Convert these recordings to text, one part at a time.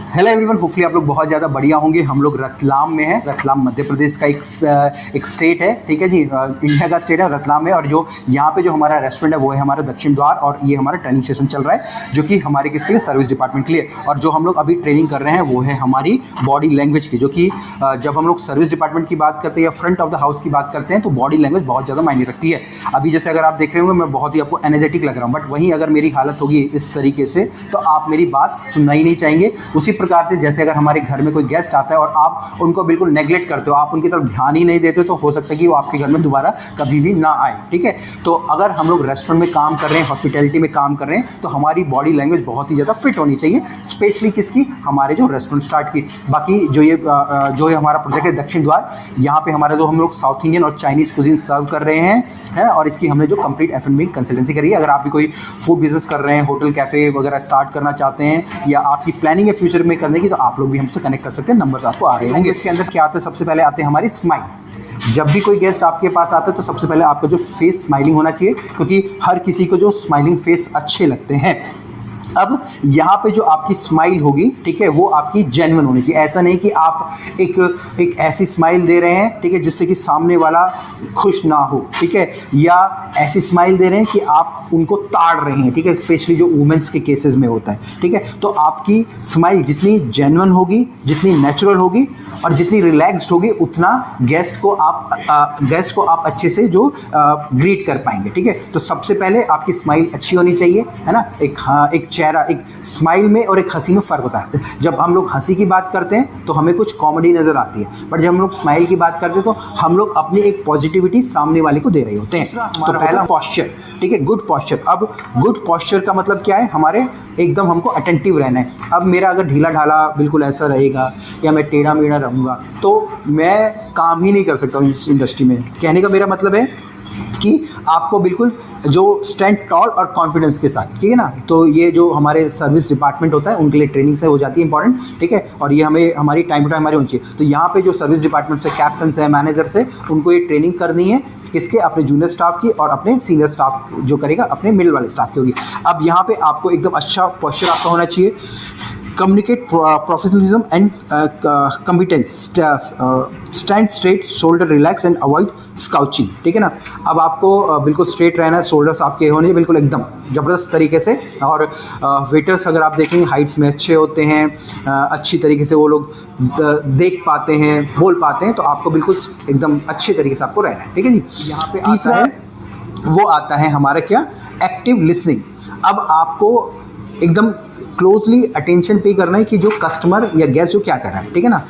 Hello everyone, hopefully आप लोग बहुत ज़्यादा बढ़िया होंगे। हम लोग रतलाम में हैं। रतलाम मध्य प्रदेश का एक स्टेट है, ठीक है जी। इंडिया का स्टेट है रतलाम में। और जो यहाँ पे जो हमारा रेस्टोरेंट है वो है हमारा दक्षिण द्वार। और ये हमारा ट्रेनिंग सेशन चल रहा है जो कि हमारे किसके लिए, सर्विस डिपार्टमेंट के लिए। और जो हम लोग अभी ट्रेनिंग कर रहे हैं वो है हमारी बॉडी लैंग्वेज की, जो कि जब हम लोग सर्विस डिपार्टमेंट की बात करते हैं या फ्रंट ऑफ द हाउस की बात करते हैं तो बॉडी लैंग्वेज बहुत ज़्यादा मायने रखती है। अभी जैसे अगर आप देख रहे होंगे मैं बहुत ही आपको एनर्जेटिक लग रहा हूँ, बट वहीं अगर मेरी हालत होगी इस तरीके से तो आप मेरी बात सुनना ही नहीं चाहेंगे। उसी प्रकार से जैसे अगर हमारे घर में कोई गेस्ट आता है और आप उनको बिल्कुल नेग्लेक्ट करते हो, आप उनकी तरफ ध्यान ही नहीं देते, तो हो सकता है कि वो आपके घर में दोबारा कभी भी ना आए, ठीक है। तो अगर हम लोग रेस्टोरेंट में काम कर रहे हैं, हॉस्पिटैलिटी में काम कर रहे हैं, तो हमारी बॉडी लैंग्वेज बहुत ही ज़्यादा फिट होनी चाहिए, स्पेशली किसकी, हमारे जो रेस्टोरेंट स्टार्ट की। बाकी जो ये हमारा प्रोजेक्ट है दक्षिण द्वार, यहाँ पे हमारा जो हम लोग साउथ इंडियन और चाइनीज़ कुजीन सर्व कर रहे हैं, है। और इसकी हमने जो कंप्लीट F&B कंसल्टेंसी करी है। अगर आप भी कोई फूड बिजनेस कर रहे हैं, होटल कैफ़े वगैरह स्टार्ट करना चाहते हैं या आपकी प्लानिंग है फ्यूचर में करने की, तो आप लोग भी हमसे कनेक्ट कर सकते हैं। नंबर्स आपको आ रहे होंगे। इसके अंदर क्या आता है, सबसे पहले आते हैं हमारी स्माइल। जब भी कोई गेस्ट आपके पास आता है तो सबसे पहले आपका जो फेस स्माइलिंग होना चाहिए, क्योंकि हर किसी को जो स्माइलिंग फेस अच्छे लगते हैं। अब यहाँ पे जो आपकी स्माइल होगी, ठीक है, वो आपकी जेन्युइन होनी चाहिए। ऐसा नहीं कि आप एक ऐसी स्माइल दे रहे हैं, ठीक है, जिससे कि सामने वाला खुश ना हो, ठीक है, या ऐसी स्माइल दे रहे हैं कि आप उनको ताड़ रहे हैं, ठीक है। स्पेशली जो वुमेंस के केसेस में होता है, ठीक है। तो आपकी स्माइल जितनी जेन्युइन होगी, जितनी नेचुरल होगी और जितनी रिलैक्स्ड होगी, उतना गेस्ट को आप अच्छे से जो ग्रीट कर पाएंगे, ठीक है। तो सबसे पहले आपकी स्माइल अच्छी होनी चाहिए, है ना। एक चेहरा, एक स्माइल में और एक हंसी में फ़र्क होता है। जब हम लोग हंसी की बात करते हैं तो हमें कुछ कॉमेडी नज़र आती है, बट जब हम लोग स्माइल की बात करते हैं तो हम लोग अपनी एक पॉजिटिविटी सामने वाले को दे रहे होते हैं। तो पहला पॉस्चर, ठीक है, गुड पॉस्चर। अब गुड पॉस्चर का मतलब क्या है, हमारे एकदम हमको अटेंटिव रहना है। अब मेरा अगर ढीला ढाला बिल्कुल ऐसा रहेगा या मैं टेढ़ा मेढ़ा रहूँगा तो मैं काम ही नहीं कर सकता हूँ इस इंडस्ट्री में। कहने का मेरा मतलब है कि आपको बिल्कुल जो स्टैंड टॉल और कॉन्फिडेंस के साथ, ठीक है ना। तो ये जो हमारे सर्विस डिपार्टमेंट होता है उनके लिए ट्रेनिंग से हो जाती है इंपॉर्टेंट, ठीक है। और ये हमें हमारी टाइम टू टाइम हमारी होनी चाहिए। तो यहाँ पे जो सर्विस डिपार्टमेंट से कैप्टन है, मैनेजर से, उनको ये ट्रेनिंग करनी है किसके, अपने जूनियर स्टाफ की और अपने सीनियर स्टाफ जो करेगा अपने मिडिल वाले स्टाफ की होगी। अब यहाँ पे आपको एकदम अच्छा पोस्चर आपका होना चाहिए। Communicate professionalism and competence, stand straight, shoulder relax and avoid slouching, ठीक है ना। अब आपको बिल्कुल स्ट्रेट रहना है, शोल्डर्स आपके होने बिल्कुल एकदम ज़बरदस्त तरीके से। और वेटर्स अगर आप देखेंगे हाइट्स में अच्छे होते हैं, अच्छी तरीके से वो लोग देख पाते हैं, बोल पाते हैं, तो आपको बिल्कुल एकदम अच्छे तरीके से आपको रहना है, ठीक है जी। यहाँ पे तीसरा है वो आता है हमारा क्या, एक्टिव लिसनिंग। अब आपको एकदम क्लोजली अटेंशन पे करना है कि जो कस्टमर या गेस्ट जो क्या कर रहा है, ठीक है ना।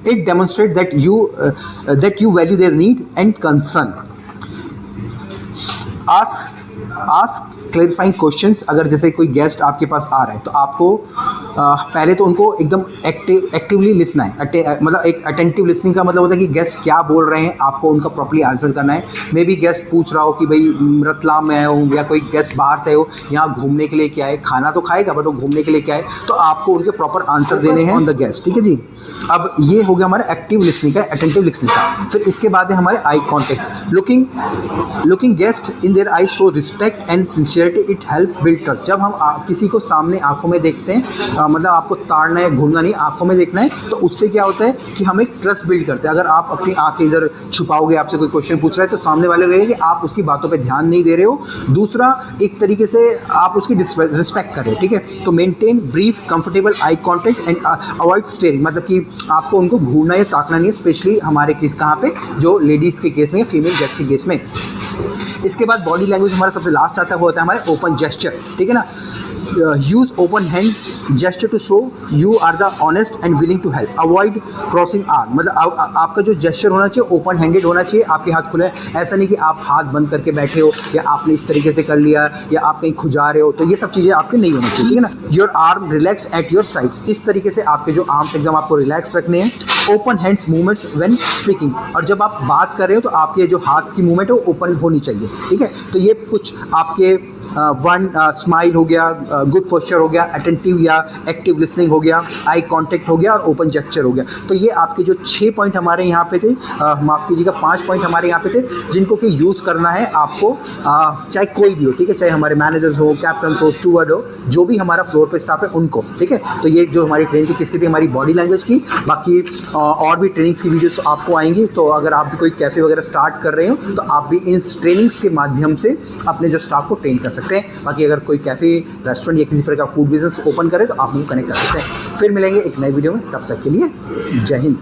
It demonstrate that you value their need and concern. Ask clarifying questions. अगर जैसे कोई गेस्ट आपके पास आ रहा है तो आपको पहले तो उनको एकदम एक्टिवली लिसना है। मतलब एक अटेंटिव लिसनिंग का मतलब होता है कि गेस्ट क्या बोल रहे हैं आपको उनका प्रॉपर्ली आंसर करना है। मे बी गेस्ट पूछ रहा हो कि भाई रतलाम में आया हूँ, या कोई गेस्ट बाहर से हो, यहाँ घूमने के लिए क्या है, खाना तो खाएगा बट वो घूमने के लिए क्या है, तो आपको उनके प्रॉपर आंसर देने हैं ऑन द गेस्ट, ठीक है जी। अब ये हो गया हमारा एक्टिव लिसनिंग का, अटेंटिव लिसनिंग का। फिर इसके बाद है हमारे eye contact. Looking guest in their eye show respect and sincerity, it help build trust. जब हम किसी को सामने आंखों में देखते हैं, मतलब आपको ताड़ना है, घूमना नहीं, आंखों में देखना है, तो उससे क्या होता है कि हम एक ट्रस्ट बिल्ड करते हैं। अगर आप अपनी आंखें इधर छुपाओगे, आपसे कोई क्वेश्चन पूछ रहा है तो सामने वाले रहेगा कि आप उसकी बातों पे ध्यान नहीं दे रहे हो। दूसरा, एक तरीके से आप उसकी रिस्पेक्ट कर रहे हो, ठीक है। तो maintain brief comfortable eye contact and avoid steering. मतलब कि आपको उनको घूरना या ताकना नहीं है, स्पेशली हमारे केस कहाँ पे, जो लेडीज़ के केस में, फीमेल गेस्ट के केस में। इसके बाद बॉडी लैंग्वेज हमारा सबसे लास्ट आता है, वो होता है हमारे ओपन जेस्चर, ठीक है ना। Use open hand gesture to show you are the honest and willing to help. Avoid crossing arm. मतलब आपका जो जेस्चर होना चाहिए ओपन हैंडेड होना चाहिए, आपके हाथ खुले। ऐसा नहीं कि आप हाथ बंद करके बैठे हो या आपने इस तरीके से कर लिया या आप कहीं खुजा रहे हो, तो ये सब चीज़ें आपके नहीं होनी चाहिए, ठीक है ना। Your arm relax at your sides. इस तरीके से आपके जो आर्म्स एकदम आपको रिलैक्स रखने हैं। Open hands movements when speaking. और जब आप बात कर रहे हो तो आपके जो हाथ की मूवमेंट है वो ओपन होनी चाहिए, ठीक है। तो ये कुछ आपके वन स्माइल हो गया, गुड पोस्चर हो गया, अटेंटिव या एक्टिव लिसनिंग हो गया, आई कांटेक्ट हो गया और ओपन जेस्चर हो गया। तो ये आपके जो 6 पॉइंट हमारे यहाँ पे थे, माफ़ कीजिएगा 5 पॉइंट हमारे यहाँ पे थे, जिनको कि यूज़ करना है आपको, चाहे कोई भी हो, ठीक है, चाहे हमारे मैनेजर्स हो, कैप्टन हो, स्टूवर्ड हो, जो भी हमारा फ्लोर पे स्टाफ है उनको, ठीक है। तो ये जो हमारी ट्रेनिंग थी किसकी थी, हमारी बॉडी लैंग्वेज की। बाकी और भी ट्रेनिंग्स की वीडियोस आपको आएंगी, तो अगर आप भी कोई कैफ़े वगैरह स्टार्ट कर रहे हो तो आप भी इन ट्रेनिंग्स के माध्यम से अपने जो स्टाफ को ट्रेन कर सकते हैं। बाकी अगर कोई कैफ़े, रेस्टोरेंट या किसी प्रकार का फूड बिजनेस ओपन करे तो आप मुझे कनेक्ट कर सकते हैं। फिर मिलेंगे एक नई वीडियो में, तब तक के लिए जय हिंद।